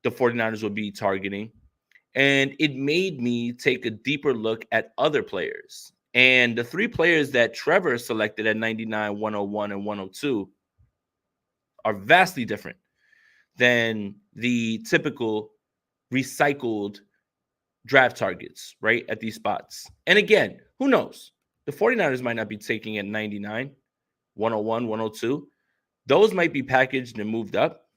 the 49ers would be targeting. And it made me take a deeper look at other players. And the three players that Trevor selected at 99, 101, and 102 are vastly different than the typical recycled draft targets, right, at these spots. And again, who knows? The 49ers might not be taking at 99, 101, 102. Those might be packaged and moved up.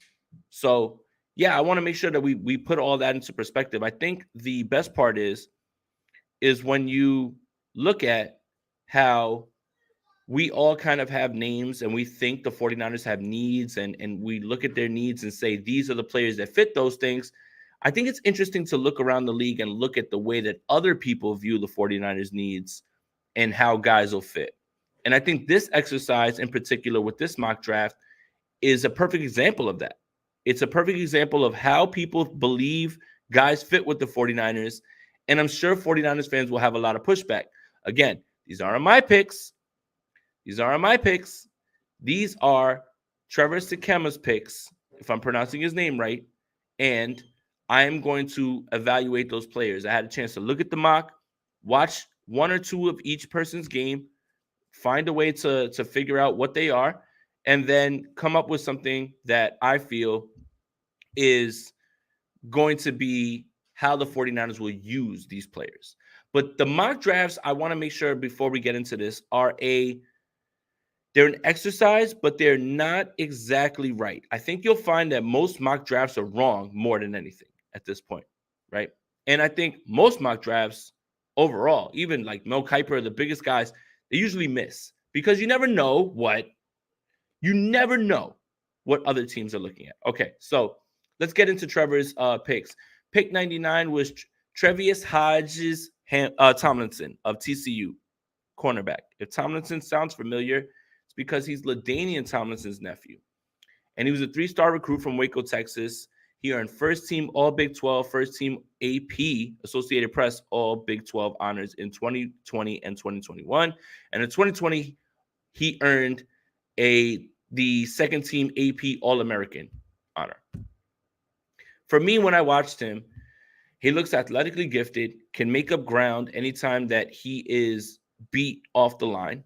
So, yeah, I want to make sure that we put all that into perspective. I think the best part is when you look at how we all kind of have names and we think the 49ers have needs, and we look at their needs and say, these are the players that fit those things. I think it's interesting to look around the league and look at the way that other people view the 49ers needs and how guys will fit. And I think this exercise in particular with this mock draft is a perfect example of that. It's a perfect example of how people believe guys fit with the 49ers. And I'm sure 49ers fans will have a lot of pushback. Again, these aren't my picks. These aren't my picks. These are Trevor Sikema's picks, if I'm pronouncing his name right. And I am going to evaluate those players. I had a chance to look at the mock, watch one or two of each person's game, find a way to figure out what they are, and then come up with something that I feel is going to be how the 49ers will use these players. But the mock drafts, I want to make sure before we get into this, they're an exercise, but they're not exactly right. I think you'll find that most mock drafts are wrong more than anything at this point, right? And I think most mock drafts overall, even like Mel Kiper, the biggest guys, they usually miss because you never know what other teams are looking at. Okay, so let's get into Trevor's picks. Pick 99 was Trevius Hodges Tomlinson of TCU, cornerback. If Tomlinson sounds familiar, it's because he's LaDainian Tomlinson's nephew. And he was a 3-star recruit from Waco, Texas. He earned first team All Big 12, first team AP, Associated Press All Big 12 honors in 2020 and 2021. And in 2020, he earned the second team AP All-American honor. For me, when I watched him, he looks athletically gifted, can make up ground anytime that he is beat off the line.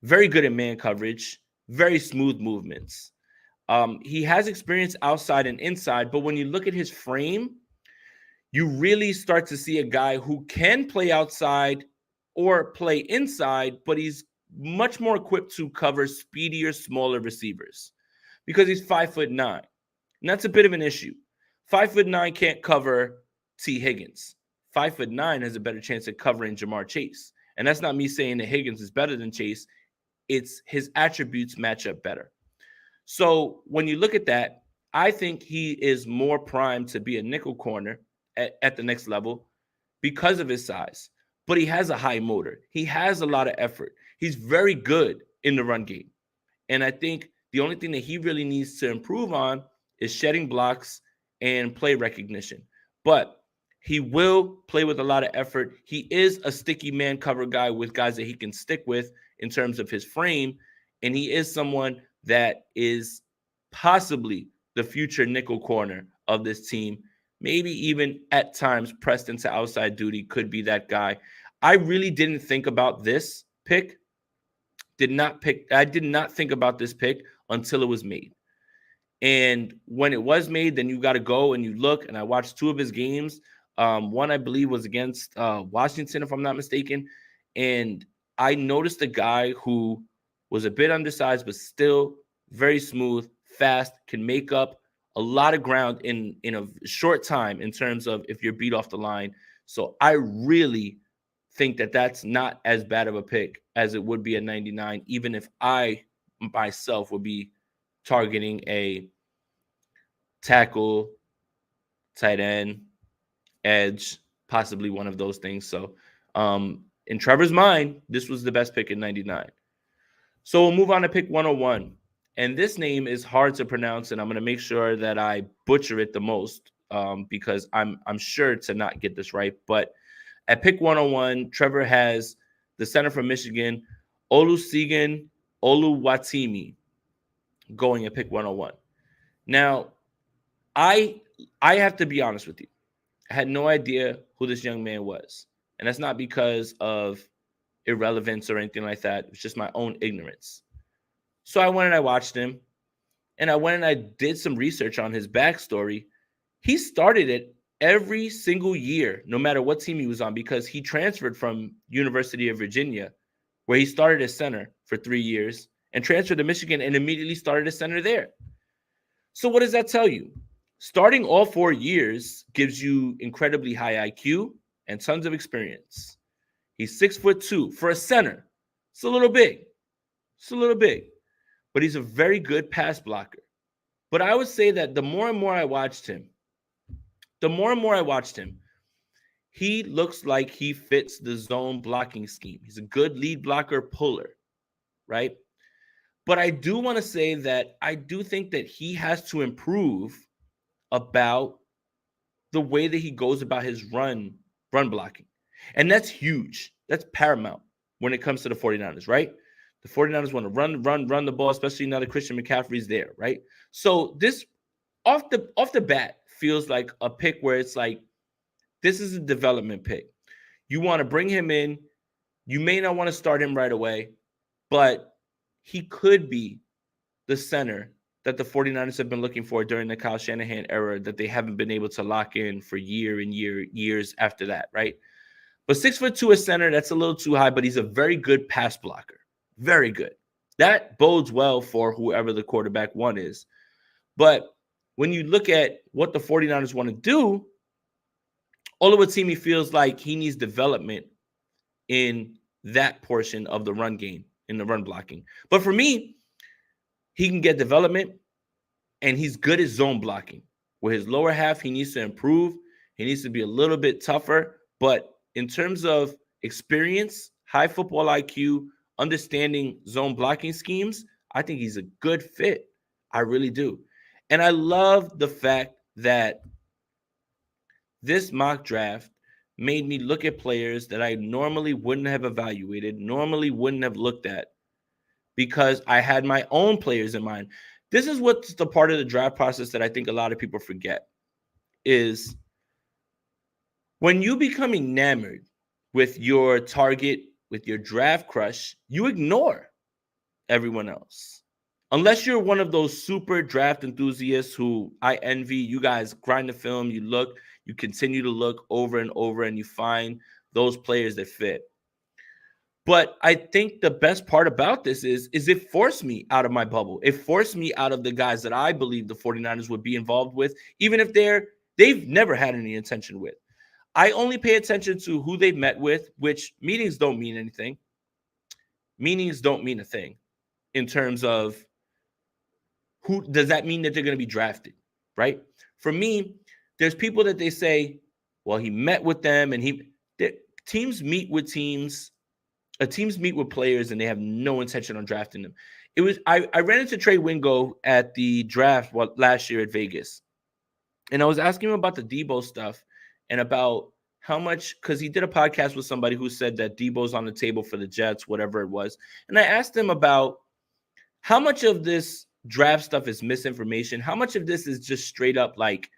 Very good at man coverage, very smooth movements. He has experience outside and inside, but when you look at his frame, you really start to see a guy who can play outside or play inside, but he's much more equipped to cover speedier, smaller receivers because he's 5'9". And that's a bit of an issue. 5'9" can't cover T. Higgins. 5'9" has a better chance at covering Jamar Chase. And that's not me saying that Higgins is better than Chase. It's his attributes match up better. So when you look at that, I think he is more primed to be a nickel corner at the next level because of his size. But he has a high motor. He has a lot of effort. He's very good in the run game. And I think the only thing that he really needs to improve on is shedding blocks and play recognition. But he will play with a lot of effort. He is a sticky man cover guy with guys that he can stick with in terms of his frame. And he is someone that is possibly the future nickel corner of this team. Maybe even at times pressed into outside duty could be that guy. I really didn't think about this pick. I did not think about this pick until it was made. And when it was made, then you got to go and you look. And I watched two of his games. One, I believe, was against Washington, if I'm not mistaken. And I noticed a guy who was a bit undersized, but still very smooth, fast, can make up a lot of ground in a short time in terms of if you're beat off the line. So I really think that that's not as bad of a pick as it would be at 99, even if I myself would be targeting a tackle, tight end, edge, possibly one of those things. So in Trevor's mind, this was the best pick in 99. So we'll move on to pick 101. And this name is hard to pronounce, and I'm going to make sure that I butcher it the most because I'm sure to not get this right. But at pick 101, Trevor has the center from Michigan, Olusegun Oluwatimi, going at pick 101. Now, I I have to be honest with you. I had no idea who this young man was. And that's not because of irrelevance or anything like that. It's just my own ignorance. So I went and I watched him, and I went and I did some research on his backstory. He started it every single year, no matter what team he was on, because he transferred from University of Virginia, where he started as center for 3 years, and transferred to Michigan and immediately started as center there. So what does that tell you? Starting all 4 years gives you incredibly high IQ and tons of experience. He's 6'2" for a center. It's a little big. It's a little big. But he's a very good pass blocker. But I would say that the more and more I watched him, he looks like he fits the zone blocking scheme. He's a good lead blocker puller, right? But I do want to say that I do think that he has to improve about the way that he goes about his run blocking. And that's huge. That's paramount when it comes to the 49ers, right? The 49ers want to run the ball, especially now that Christian McCaffrey's there, right? So this off the bat feels like a pick where it's like, this is a development pick. You want to bring him in. You may not want to start him right away, but he could be the center that the 49ers have been looking for during the Kyle Shanahan era that they haven't been able to lock in for years after that, right? But 6'2" as center, that's a little too high, but he's a very good pass blocker. Very good. That bodes well for whoever the quarterback one is. But when you look at what the 49ers want to do, Oluwatimi feels like he needs development in that portion of the run game, in the run blocking. But for me, he can get development, and he's good at zone blocking. With his lower half, he needs to improve. He needs to be a little bit tougher. But in terms of experience, high football IQ, understanding zone blocking schemes, I think he's a good fit. I really do. And I love the fact that this mock draft made me look at players that I normally wouldn't have evaluated, normally wouldn't have looked at, because I had my own players in mind. This is what's the part of the draft process that I think a lot of people forget, is when you become enamored with your target, with your draft crush, you ignore everyone else. Unless you're one of those super draft enthusiasts who I envy. You guys grind the film, you look, you continue to look over and over, and you find those players that fit. But I think the best part about this is it forced me out of my bubble. It forced me out of the guys that I believe the 49ers would be involved with, even if they've never had any intention with. I only pay attention to who they've met with, which meetings don't mean anything. Meetings don't mean a thing in terms of who does that mean that they're going to be drafted, right? For me, there's people that they say, well, he met with them, and teams meet with teams. Teams meet with players and they have no intention on drafting them. I ran into Trey Wingo at the draft last year at Vegas, and I was asking him about the Debo stuff and about how much, because he did a podcast with somebody who said that Debo's on the table for the Jets, whatever it was. And I asked him about how much of this draft stuff is misinformation, how much of this is just straight up like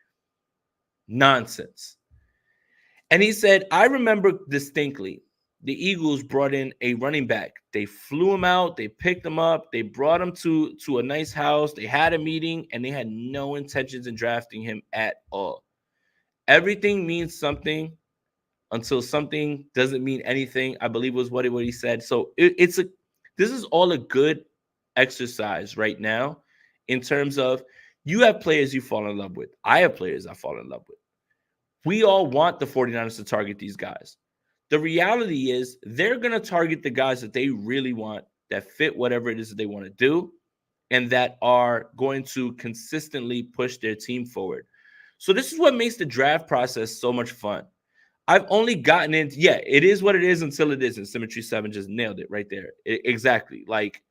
nonsense. And he said, I remember distinctly, the Eagles brought in a running back. They flew him out. They picked him up. They brought him to a nice house. They had a meeting, and they had no intentions in drafting him at all. Everything means something until something doesn't mean anything, I believe was what he said. So this is all a good exercise right now in terms of you have players you fall in love with. I have players I fall in love with. We all want the 49ers to target these guys. The reality is they're going to target the guys that they really want, that fit whatever it is that they want to do, and that are going to consistently push their team forward. So this is what makes the draft process so much fun. I've only gotten into, it is what it is until it isn't. Symmetry 7 just nailed it right there. Exactly. Like,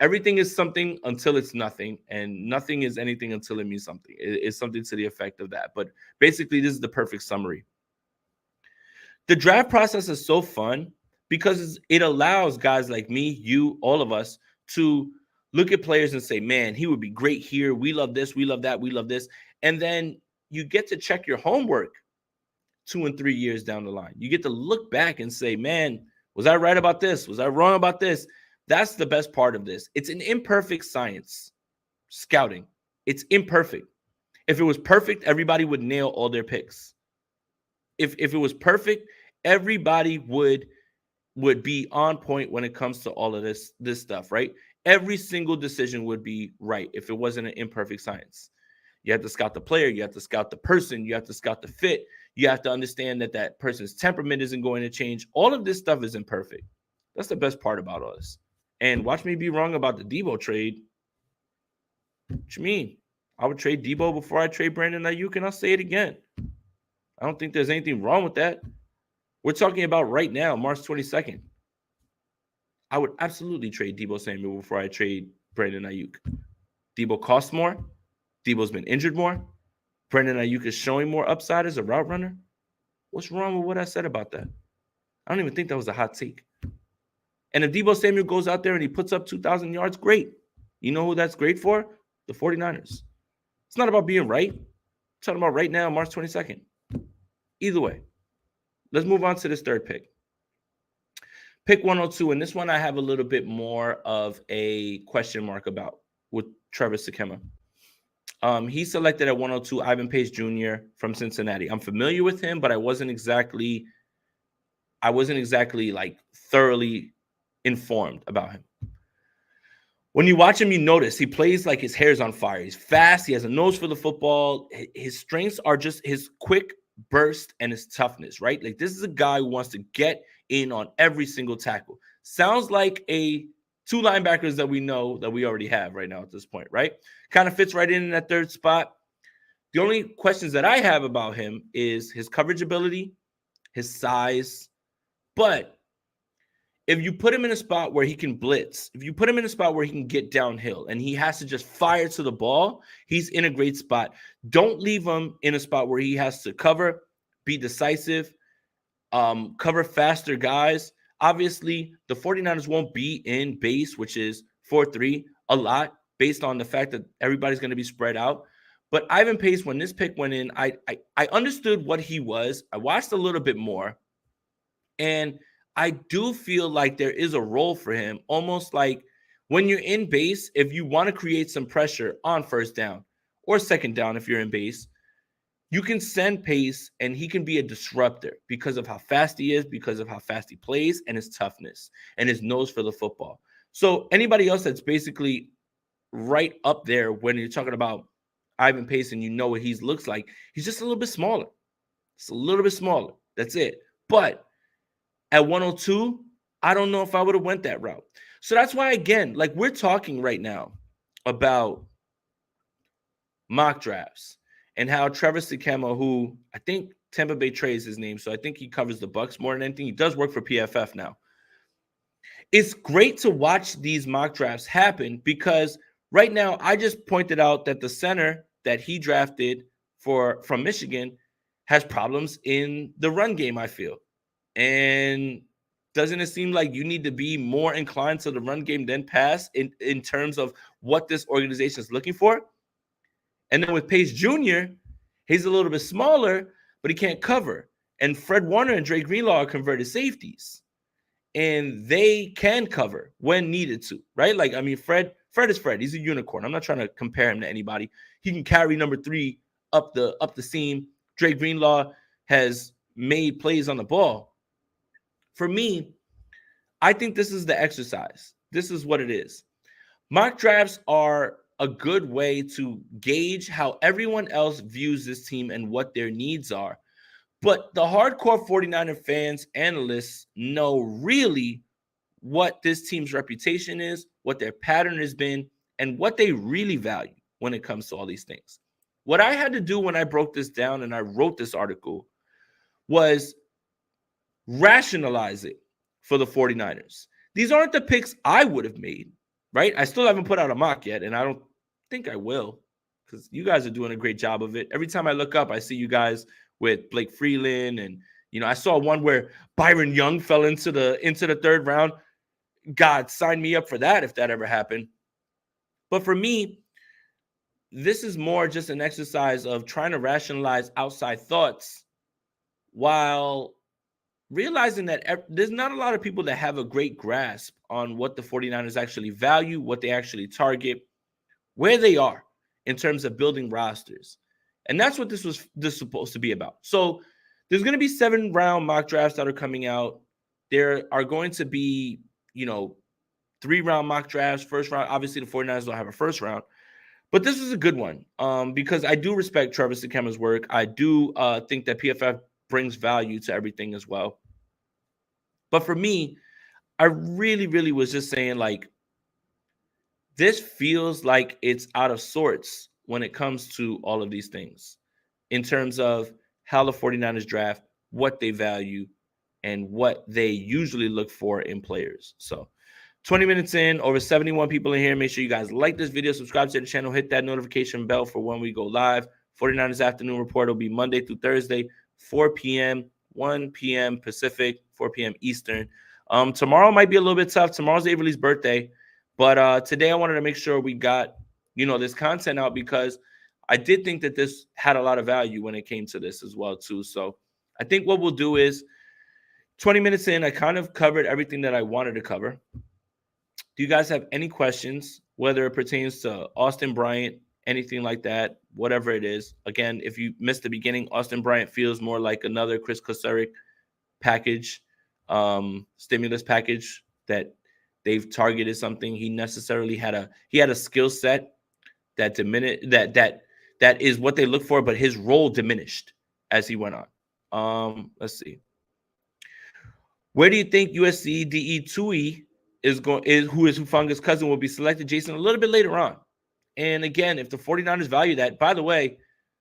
everything is something until it's nothing, and nothing is anything until it means something. It's something to the effect of that. But basically, this is the perfect summary. The draft process is so fun because it allows guys like me, you, all of us to look at players and say, man, he would be great here. We love this. We love that. We love this. And then you get to check your homework 2 and 3 years down the line. You get to look back and say, man, was I right about this? Was I wrong about this? That's the best part of this. It's an imperfect science, scouting. It's imperfect. If it was perfect, everybody would nail all their picks. If it was perfect, everybody would be on point when it comes to all of this stuff, right? Every single decision would be right if it wasn't an imperfect science. You have to scout the player. You have to scout the person. You have to scout the fit. You have to understand that that person's temperament isn't going to change. All of this stuff is imperfect. That's the best part about all this. And watch me be wrong about the Debo trade. What you mean? I would trade Debo before I trade Brandon Ayuk, and I'll say it again. I don't think there's anything wrong with that. We're talking about right now, March 22nd. I would absolutely trade Debo Samuel before I trade Brandon Ayuk. Debo costs more. Debo's been injured more. Brandon Ayuk is showing more upside as a route runner. What's wrong with what I said about that? I don't even think that was a hot take. And if Debo Samuel goes out there and he puts up 2,000 yards, great. You know who that's great for? The 49ers. It's not about being right. I'm talking about right now, March 22nd. Either way, let's move on to this third pick. Pick 102, and this one I have a little bit more of a question mark about with Trevor Sikkema. He selected at 102 Ivan Pace Jr. from Cincinnati. I'm familiar with him, but I wasn't exactly like thoroughly informed about him. When you watch him, you notice he plays like his hair's on fire. He's fast. He has a nose for the football. His strengths are just his quick burst and his toughness, right? Like this is a guy who wants to get in on every single tackle. Sounds like a two linebackers that we know that we already have right now at this point, right? Kind of fits right in that third spot. The only questions that I have about him is his coverage ability, his size. But if you put him in a spot where he can blitz, if you put him in a spot where he can get downhill and he has to just fire to the ball, he's in a great spot. Don't leave him in a spot where he has to cover, be decisive, cover faster guys. Obviously, the 49ers won't be in base, which is 4-3, a lot based on the fact that everybody's going to be spread out. But Ivan Pace, when this pick went in, I understood what he was. I watched a little bit more, and I do feel like there is a role for him, almost like when you're in base, if you want to create some pressure on first down or second down if you're in base, you can send Pace and he can be a disruptor because of how fast he is, because of how fast he plays, and his toughness and his nose for the football. So anybody else that's basically right up there when you're talking about Ivan Pace and you know what he looks like, he's just a little bit smaller. It's a little bit smaller. That's it. But at 102, I don't know if I would have went that route. So that's why, again, like we're talking right now about mock drafts and how Trevor Sikkema, who I think Tampa Bay trades his name, so I think he covers the Bucs more than anything. He does work for PFF now. It's great to watch these mock drafts happen because right now I just pointed out that the center that he drafted from Michigan has problems in the run game, I feel. And doesn't it seem like you need to be more inclined to the run game than pass in terms of what this organization is looking for? And then with Pace Jr., he's a little bit smaller, but he can't cover. And Fred Warner and Dre Greenlaw are converted safeties. And they can cover when needed to, right? Like, I mean, Fred is Fred. He's a unicorn. I'm not trying to compare him to anybody. He can carry number 3 up the seam. Dre Greenlaw has made plays on the ball. For me, I think this is the exercise. This is what it is. Mock drafts are a good way to gauge how everyone else views this team and what their needs are. But the hardcore 49er fans, analysts know really what this team's reputation is, what their pattern has been, and what they really value when it comes to all these things. What I had to do when I broke this down and I wrote this article was rationalize it for the 49ers. These aren't the picks I would have made, right? I still haven't put out a mock yet, and I don't think I will because you guys are doing a great job of it. Every time I look up, I see you guys with Blake Freeland, and I saw one where Byron Young fell into the third round. God, sign me up for that if that ever happened. But for me, this is more just an exercise of trying to rationalize outside thoughts while realizing that there's not a lot of people that have a great grasp on what the 49ers actually value, what they actually target, where they are in terms of building rosters. And that's what this is supposed to be about. So there's going to be 7-round mock drafts that are coming out. There are going to be, 3-round mock drafts, first round. Obviously, the 49ers don't have a first round. But this was a good one because I do respect Travis Sikema's work. I do think that PFF brings value to everything as well. But for me, I really, really was just saying, like, this feels like it's out of sorts when it comes to all of these things in terms of how the 49ers draft, what they value, and what they usually look for in players. So 20 minutes in, over 71 people in here. Make sure you guys like this video, subscribe to the channel, hit that notification bell for when we go live. 49ers Afternoon Report will be Monday through Thursday, 4 p.m., 1 p.m. Pacific, 4 p.m. Eastern. Tomorrow might be a little bit tough. Tomorrow's Avery's birthday. But today I wanted to make sure we got, this content out because I did think that this had a lot of value when it came to this as well, too. So I think what we'll do is 20 minutes in, I kind of covered everything that I wanted to cover. Do you guys have any questions, whether it pertains to Austin Bryant, anything like that, whatever it is? Again, if you missed the beginning, Austin Bryant feels more like another Chris Kosaric package, stimulus package that they've targeted something. He necessarily had a skill set that diminished that is what they look for, but his role diminished as he went on. Let's see. Where do you think USC DE Tui who is Hufanga's cousin will be selected, Jason, a little bit later on? And again, if the 49ers value that, by the way,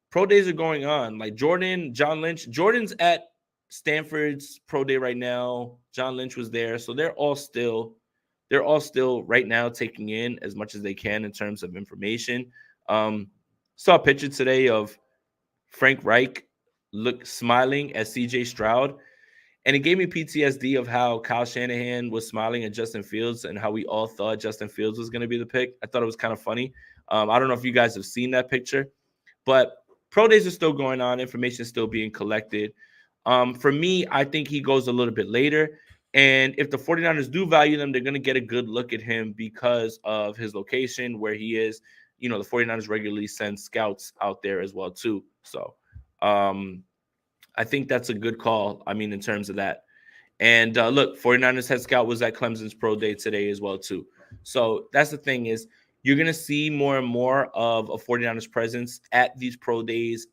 pro days are going on. Like John Lynch. Jordan's at Stanford's pro day right now. John Lynch was there. So they're all still right now taking in as much as they can in terms of information. Saw a picture today of Frank Reich smiling at CJ Stroud. And it gave me PTSD of how Kyle Shanahan was smiling at Justin Fields and how we all thought Justin Fields was going to be the pick. I thought it was kind of funny. I don't know if you guys have seen that picture, but pro days are still going on. Information is still being collected. For me, I think he goes a little bit later. And if the 49ers do value them, they're going to get a good look at him because of his location, where he is. The 49ers regularly send scouts out there as well, too. So, I think that's a good call. I mean, in terms of that. And look, 49ers head scout was at Clemson's pro day today as well, too. So that's the thing is you're going to see more and more of a 49ers presence at these pro days,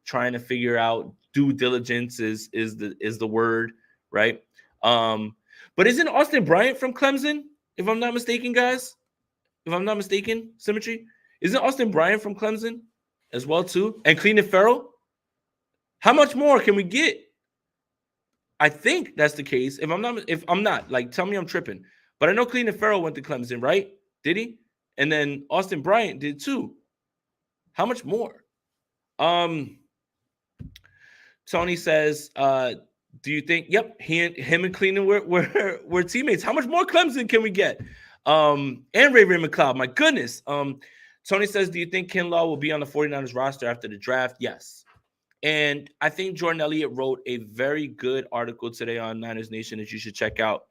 trying to figure out due diligence is the word, right? But isn't Austin Bryant from Clemson, if I'm not mistaken, guys? If I'm not mistaken, Symmetry? Isn't Austin Bryant from Clemson as well, too? And Cleveland Farrell? How much more can we get? I think that's the case. If I'm not, like, tell me I'm tripping. But I know Cleveland Farrell went to Clemson, right? Did he? And then Austin Bryant did too. How much more? Tony says, do you think? Yep, him and Cleveland were teammates. How much more Clemson can we get? And Ray McLeod. My goodness. Tony says, do you think Kinlaw will be on the 49ers roster after the draft? Yes. And I think Jordan Elliott wrote a very good article today on Niners Nation that you should check out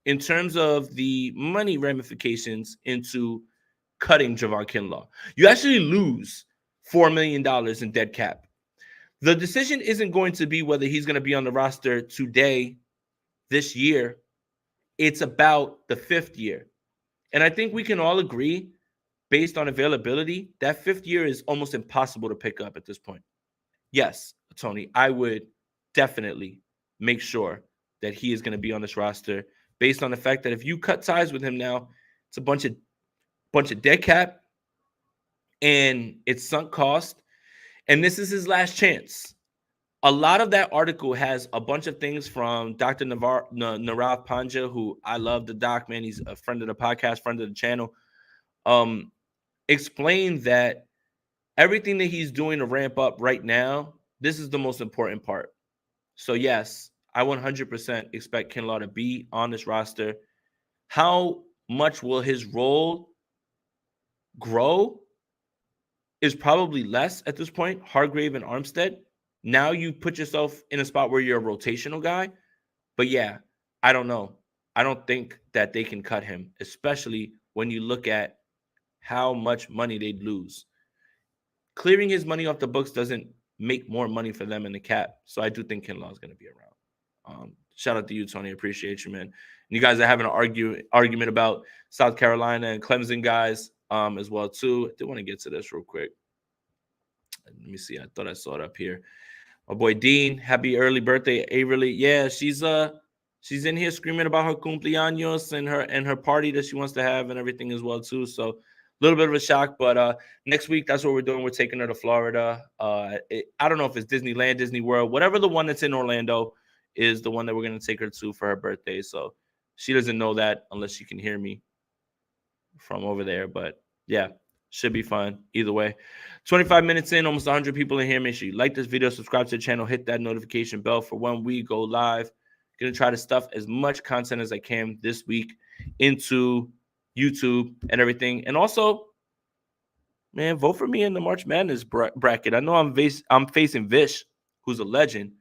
in terms of the money ramifications into cutting Javon Kinlaw. You actually lose $4 million in dead cap. The decision isn't going to be whether he's going to be on the roster today, this year. It's about the 5th year. And I think we can all agree, based on availability, that 5th year is almost impossible to pick up at this point. Yes, Tony, I would definitely make sure that he is going to be on this roster based on the fact that if you cut ties with him now, it's a bunch of dead cap and it's sunk cost. And this is his last chance. A lot of that article has a bunch of things from Dr. Narav Panja, who I love the doc, man. He's a friend of the podcast, friend of the channel. Explained that everything that he's doing to ramp up right now, this is the most important part. So, yes, I 100% expect Kinlaw to be on this roster. How much will his role grow? is probably less at this point, Hargrave and Armstead. Now you put yourself in a spot where you're a rotational guy. But yeah, I don't know. I don't think that they can cut him, especially when you look at how much money they'd lose. Clearing his money off the books doesn't make more money for them in the cap. So I do think Kinlaw is going to be around. Shout out to you, Tony. Appreciate you, man. And you guys are having an argument about South Carolina and Clemson guys as well, too. I do want to get to this real quick. Let me see. I thought I saw it up here. My boy Dean, happy early birthday, Averly. Yeah, she's in here screaming about her cumpleaños and her party that she wants to have and everything as well, too. So a little bit of a shock, but next week, that's what we're doing. We're taking her to Florida. I don't know if it's Disneyland, Disney World, whatever the one that's in Orlando is the one that we're going to take her to for her birthday. So she doesn't know that unless she can hear me from over there. But yeah, should be fun either way. 25 minutes in, almost 100 people in here. Make sure you like this video, subscribe to the channel, hit that notification bell for when we go live. Going to try to stuff as much content as I can this week into YouTube and everything. And also, man, vote for me in the March Madness bracket. I know I'm facing Vish, who's a legend,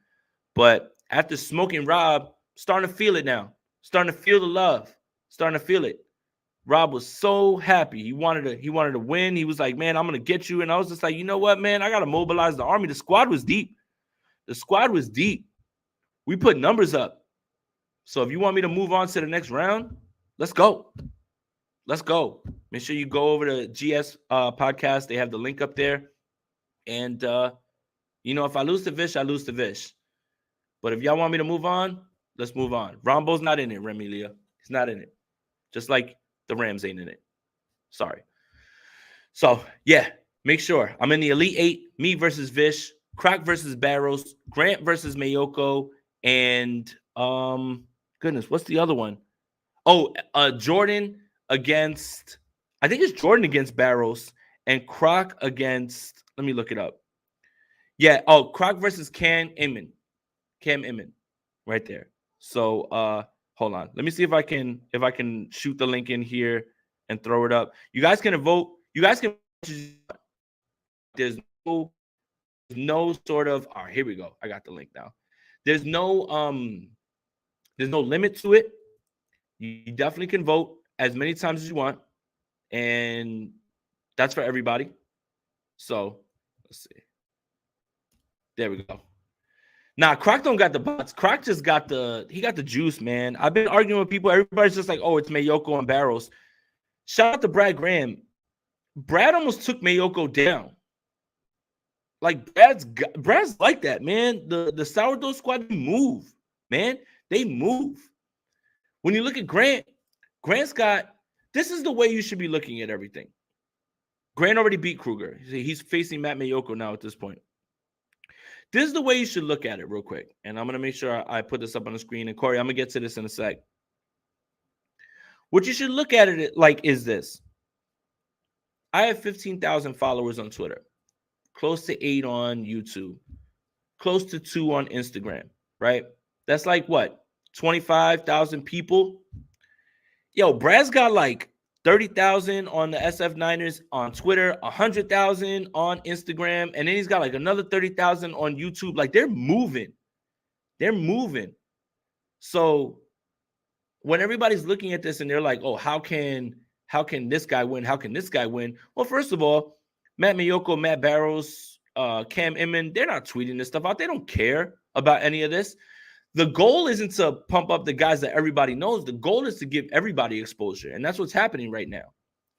but after smoking Rob, starting to feel it now. Starting to feel the love. Starting to feel it. Rob was so happy. He wanted to win. He was like, man, I'm going to get you. And I was just like, you know what, man? I got to mobilize the army. The squad was deep. We put numbers up. So if you want me to move on to the next round, let's go. Make sure you go over to GS podcast. They have the link up there. And, if I lose to Vish, I lose to Vish. But if y'all want me to move on, let's move on. Rombo's not in it, Remilia. He's not in it. Just like the Rams ain't in it. Sorry. So, yeah, make sure. I'm in the Elite 8, me versus Vish, Croc versus Barrows, Grant versus Mayoko, and, goodness, what's the other one? Oh, Jordan against, I think it's Jordan against Barrows, and Croc against, let me look it up. Yeah, Croc versus Cam Inman right there. So hold on. Let me see if I can shoot the link in here and throw it up. You guys can vote. You guys can. There's no sort of. All right, here we go. I got the link now. There's no limit to it. You definitely can vote as many times as you want, and that's for everybody. So let's see. There we go. Nah, Croc don't got the butts. Croc just got the juice, man. I've been arguing with people. Everybody's just like, oh, it's Mayoko and Barrows. Shout out to Brad Graham. Brad almost took Mayoko down. Like Brad's like that, man. The sourdough squad, they move, man. They move. When you look at Grant's got, this is the way you should be looking at everything. Grant already beat Kruger. He's facing Matt Mayoko now at this point. This is the way you should look at it real quick. And I'm going to make sure I put this up on the screen. And Corey, I'm going to get to this in a sec. What you should look at it like is this. I have 15,000 followers on Twitter. Close to 8 on YouTube. Close to 2 on Instagram, right? That's like what? 25,000 people? Yo, Brad's got like 30,000 on the SF Niners on Twitter, 100,000 on Instagram, and then he's got like another 30,000 on YouTube. Like they're moving. So when everybody's looking at this and they're like, oh, how can this guy win? How can this guy win? Well, first of all, Matt Mayoko, Matt Barrows, Cam Inman, they're not tweeting this stuff out. They don't care about any of this. The goal isn't to pump up the guys that everybody knows. The goal is to give everybody exposure, and that's what's happening right now.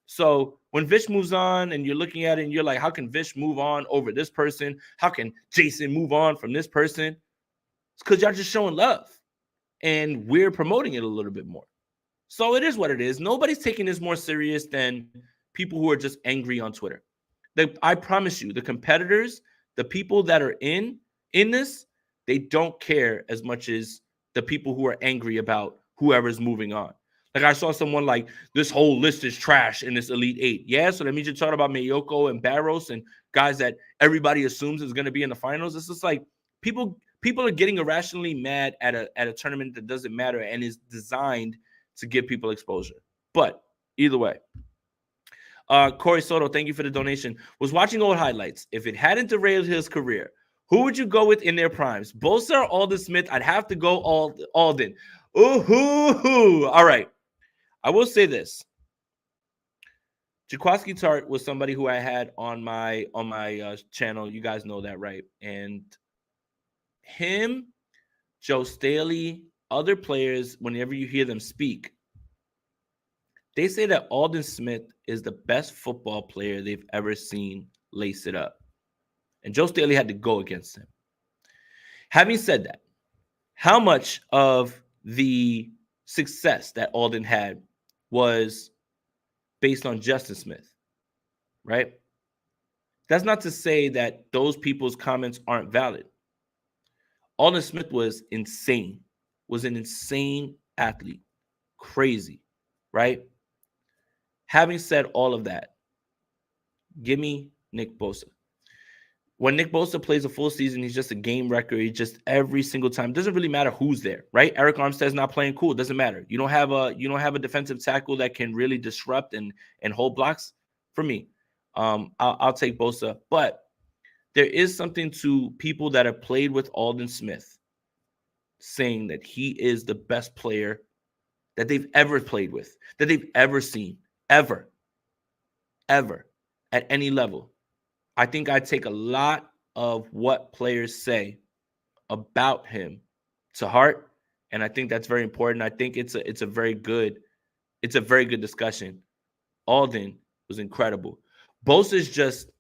So when Vish moves on and you're looking at it and you're like, how can Vish move on over this person? How can Jason move on from this person? It's because y'all just showing love, and we're promoting it a little bit more. So it is what it is. Nobody's taking this more serious than people who are just angry on Twitter. I promise you, the competitors, the people that are in this, they don't care as much as the people who are angry about whoever's moving on. Like I saw someone like, this whole list is trash in this Elite 8. Yeah, so that means you're talking about Mayoko and Barrows and guys that everybody assumes is going to be in the finals. It's just like people are getting irrationally mad at a tournament that doesn't matter and is designed to give people exposure. But either way, Corey Soto, thank you for the donation. Was watching old highlights. If it hadn't derailed his career, who would you go with in their primes? Bosa or Alden Smith? I'd have to go Alden. Ooh, all right. I will say this. Jaquaski Tart was somebody who I had on my channel. You guys know that, right? And him, Joe Staley, other players, whenever you hear them speak, they say that Alden Smith is the best football player they've ever seen lace it up. And Joe Staley had to go against him. Having said that, how much of the success that Alden had was based on Justin Smith, right? That's not to say that those people's comments aren't valid. Alden Smith was insane, was an insane athlete, crazy, right? Having said all of that, give me Nick Bosa. When Nick Bosa plays a full season, he's just a game wrecker. He just every single time. It doesn't really matter who's there, right? Eric Armstead's not playing cool. It doesn't matter. You don't have a defensive tackle that can really disrupt and hold blocks. For me, I'll take Bosa. But there is something to people that have played with Alden Smith saying that he is the best player that they've ever played with, that they've ever seen, ever, at any level. I think I take a lot of what players say about him to heart, and I think that's very important. I think it's a very good discussion. Alden was incredible. Bosa's just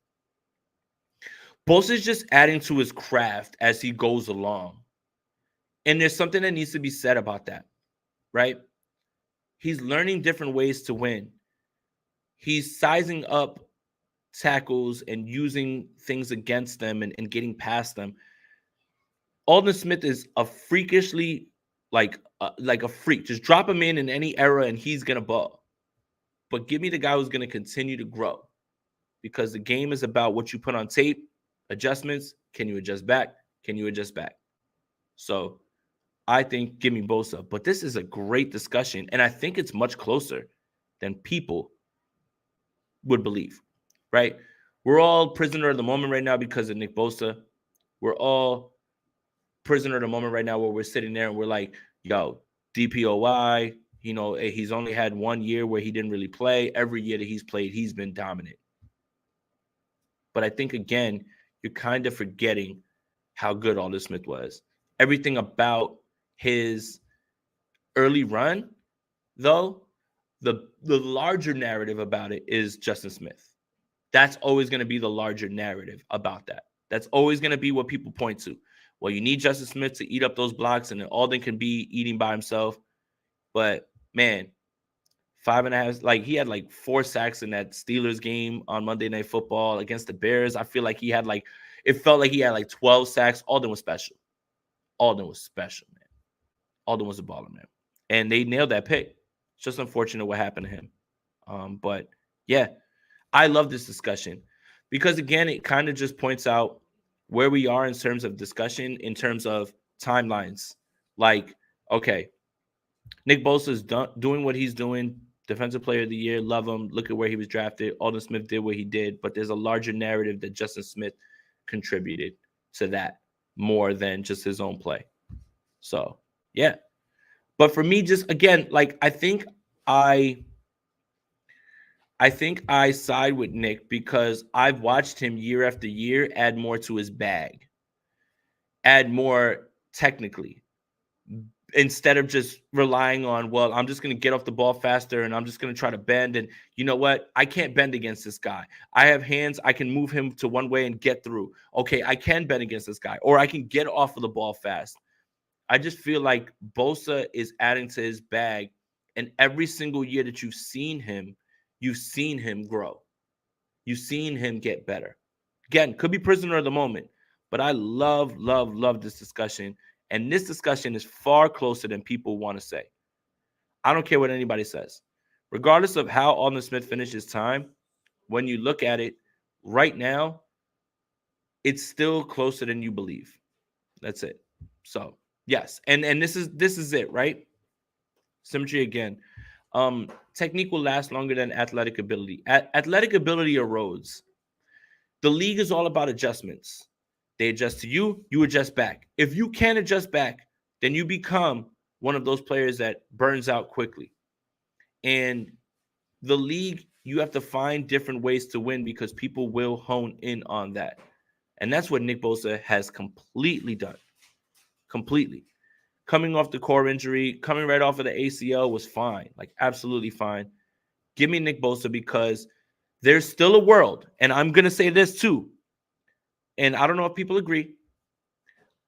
adding to his craft as he goes along. And there's something that needs to be said about that, right? He's learning different ways to win. He's sizing up tackles and using things against them and getting past them. Alden Smith is a freakishly like a freak. Just drop him in any era and he's going to ball. But give me the guy who's going to continue to grow, because the game is about what you put on tape, adjustments. Can you adjust back? Can you adjust back? So I think give me Bosa. But this is a great discussion, and I think it's much closer than people would believe, right? We're all prisoner of the moment right now because of Nick Bosa. We're all prisoner of the moment right now where we're sitting there and we're like, yo, DPOY, he's only had 1 year where he didn't really play. Every year that he's played, he's been dominant. But I think, again, you're kind of forgetting how good Alden Smith was. Everything about his early run, though, the larger narrative about it is Justin Smith. That's always going to be the larger narrative about that. That's always going to be what people point to. Well, you need Justin Smith to eat up those blocks, and then Alden can be eating by himself. But, man, 5.5, he had 4 sacks in that Steelers game on Monday Night Football against the Bears. I feel like it felt like he had 12 sacks. Alden was special. Alden was special, man. Alden was a baller, man. And they nailed that pick. It's just unfortunate what happened to him. But, yeah, I love this discussion because, again, it kind of just points out where we are in terms of discussion, in terms of timelines. Okay, Nick Bosa is doing what he's doing. Defensive Player of the Year, love him. Look at where he was drafted. Alden Smith did what he did, but there's a larger narrative that Justin Smith contributed to that more than just his own play. So, yeah. But for me, just again, I think I side with Nick because I've watched him year after year add more to his bag, add more technically, instead of just relying on, well, I'm just going to get off the ball faster and I'm just going to try to bend. And you know what? I can't bend against this guy. I have hands. I can move him to one way and get through. Okay, I can bend against this guy, or I can get off of the ball fast. I just feel like Bosa is adding to his bag, and every single year that you've seen him grow. You've seen him get better. Again, could be prisoner of the moment, but I love this discussion. And this discussion is far closer than people want to say. I don't care what anybody says. Regardless of how Alden Smith finished his time, when you look at it right now, it's still closer than you believe. That's it. So, yes. And this is it, right? Symmetry again. Technique will last longer than athletic ability. Athletic ability erodes. The league is all about adjustments. They adjust to you, you adjust back. If you can't adjust back, then you become one of those players that burns out quickly. And the league, you have to find different ways to win because people will hone in on that. And that's what Nick Bosa has completely done. Completely. Coming off the core injury, coming right off of the ACL was fine, like absolutely fine. Give me Nick Bosa because there's still a world, and I'm going to say this too, and I don't know if people agree.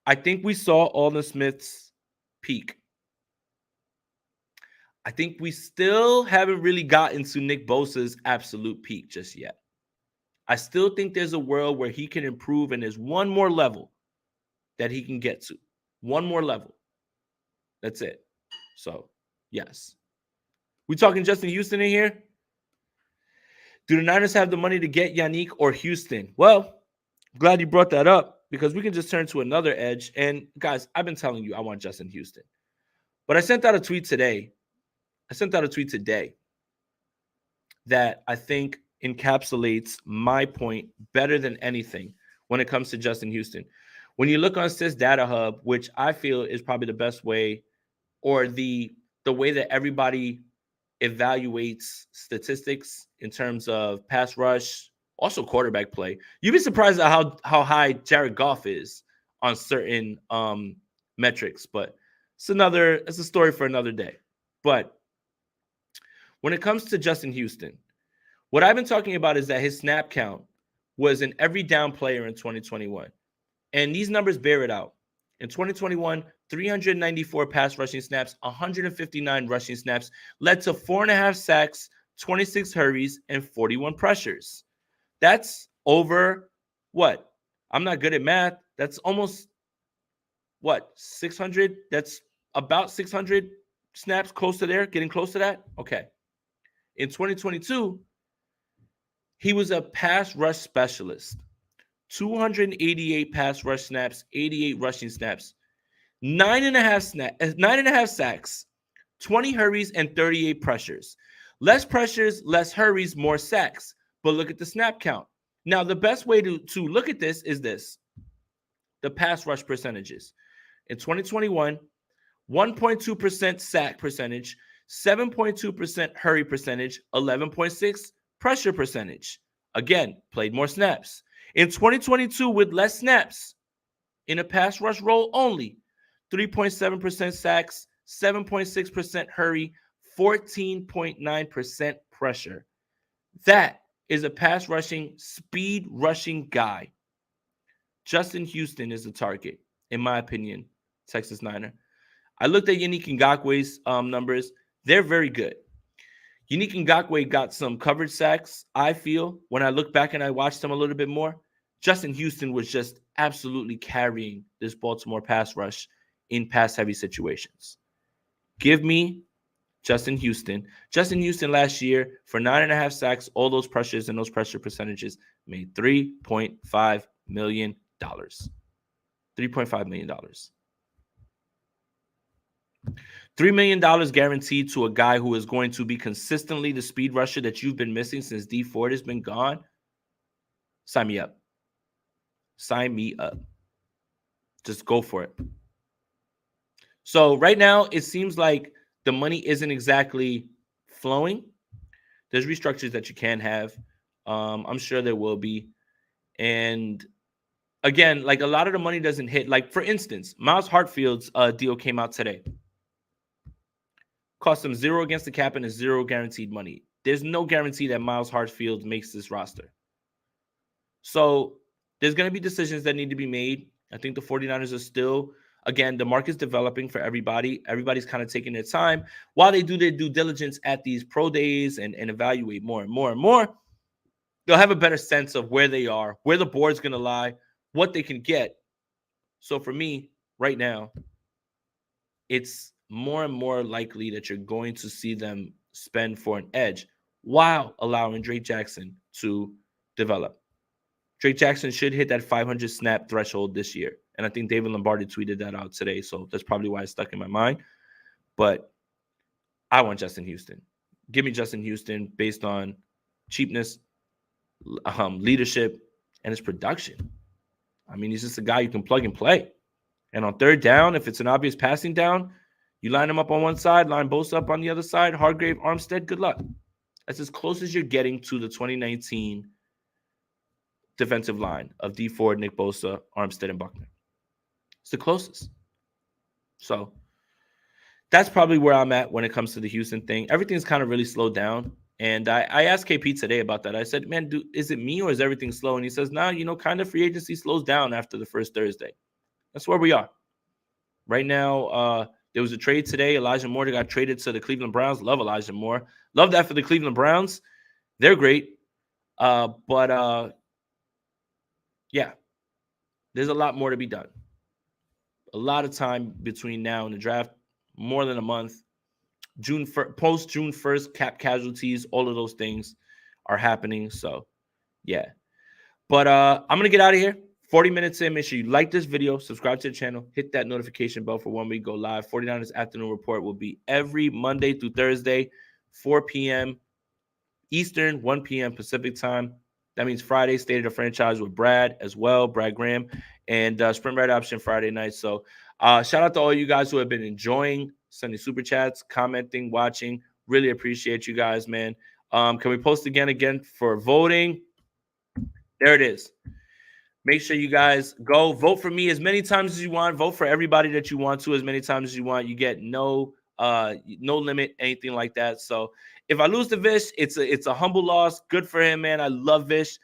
I think we saw Alden Smith's peak. I think we still haven't really gotten to Nick Bosa's absolute peak just yet. I still think there's a world where he can improve, and there's one more level that he can get to. One more level. That's it. So, yes. We talking Justin Houston in here? Do the Niners have the money to get Yannick or Houston? Well, I'm glad you brought that up because we can just turn to another edge. And guys, I've been telling you I want Justin Houston. But I sent out a tweet today. That I think encapsulates my point better than anything when it comes to Justin Houston. When you look on Sys Data Hub, which I feel is probably the best way, or the way that everybody evaluates statistics in terms of pass rush, also quarterback play. You'd be surprised at how high Jared Goff is on certain metrics, but it's a story for another day. But when it comes to Justin Houston, what I've been talking about is that his snap count was an every down player in 2021. And these numbers bear it out. In 2021, 394 pass rushing snaps, 159 rushing snaps, led to 4.5 sacks, 26 hurries, and 41 pressures. That's over what? I'm not good at math. That's almost 600? That's about 600 snaps, close to there, getting close to that? Okay. In 2022, he was a pass rush specialist. 288 pass rush snaps, 88 rushing snaps, 9.5 sacks, 20 hurries, and 38 pressures. Less pressures, less hurries, more sacks. But look at the snap count. Now, the best way to look at this is this. The pass rush percentages. In 2021, 1.2% sack percentage, 7.2% hurry percentage, 11.6% pressure percentage. Again, played more snaps. In 2022, with less snaps, in a pass rush role only, 3.7% sacks, 7.6% hurry, 14.9% pressure. That is a pass rushing, speed rushing guy. Justin Houston is the target, in my opinion, Texas Niner. I looked at Yannick Ngakwe's numbers. They're very good. Yannick Ngakoue got some coverage sacks, I feel, when I look back and I watched him a little bit more. Justin Houston was just absolutely carrying this Baltimore pass rush in pass-heavy situations. Give me Justin Houston. Justin Houston last year, for 9.5 sacks, all those pressures and those pressure percentages, made $3.5 million. $3.5 million. $3 million guaranteed to a guy who is going to be consistently the speed rusher that you've been missing since D Ford has been gone. Sign me up. Sign me up. Just go for it. So right now, it seems like the money isn't exactly flowing. There's restructures that you can have. I'm sure there will be. And again, like a lot of the money doesn't hit. Like, for instance, Miles Hartfield's deal came out today. Cost him $0 against the cap and $0 guaranteed money. There's no guarantee that Miles Hartfield makes this roster. So there's going to be decisions that need to be made. I think the 49ers are still, again, the market's developing for everybody. Everybody's kind of taking their time while they do their due diligence at these pro days and evaluate more and more and more. They'll have a better sense of where they are, where the board's going to lie, what they can get. So for me, right now, it's more and more likely that you're going to see them spend for an edge while allowing Drake Jackson to develop. Drake Jackson should hit that 500 snap threshold this year. And I think David Lombardi tweeted that out today. So that's probably why it's stuck in my mind. But I want Justin Houston. give me Justin Houston based on cheapness, leadership, and his production. I mean, he's just a guy you can plug and play. And on third down, if it's an obvious passing down, you line him up on one side, line Bosa up on the other side, Hargrave, Armstead, good luck. That's as close as you're getting to the 2019 defensive line of D Ford, Nick Bosa, Armstead, and Buckner. It's the closest. So that's probably where I'm at when it comes to the Houston thing. Everything's kind of really slowed down. And I asked KP today about that. I said, man, is it me or is everything slow? And he says, nah, kind of free agency slows down after the first Thursday. That's where we are. Right now, there was a trade today. Elijah Moore got traded to the Cleveland Browns. Love Elijah Moore. Love that for the Cleveland Browns. They're great. But yeah, there's a lot more to be done. A lot of time between now and the draft, more than a month. Post June 1st, cap casualties, all of those things are happening. So, yeah. But I'm going to get out of here. 40 minutes in. Make sure you like this video, subscribe to the channel, hit that notification bell for when we go live. 49ers Afternoon Report will be every Monday through Thursday, 4 p.m. Eastern, 1 p.m. Pacific time. That means Friday, State of the Franchise with Brad as well, Brad Graham, and Sprint Right Option Friday night. So shout out to all you guys who have been enjoying sending super chats, commenting, watching. Really appreciate you guys, man. Can we post again for voting? There it is. Make sure you guys go vote for me as many times as you want. Vote for everybody that you want to as many times as you want. You get no limit, anything like that. So if I lose to Vish, it's a humble loss. Good for him, man. I love Vish.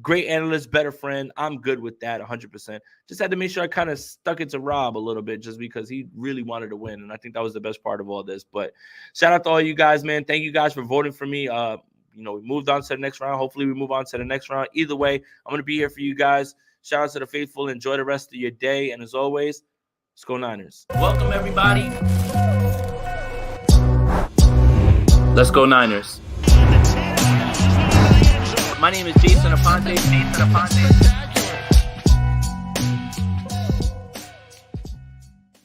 Great analyst, better friend. I'm good with that 100%. Just had to make sure I kind of stuck it to Rob a little bit just because he really wanted to win. And I think that was the best part of all this. But shout out to all you guys, man. Thank you guys for voting for me. We moved on to the next round. Hopefully we move on to the next round. Either way, I'm going to be here for you guys. Shout out to the faithful. Enjoy the rest of your day. And as always, let's go Niners. Welcome, everybody. Let's go Niners. My name is Jason Aponte.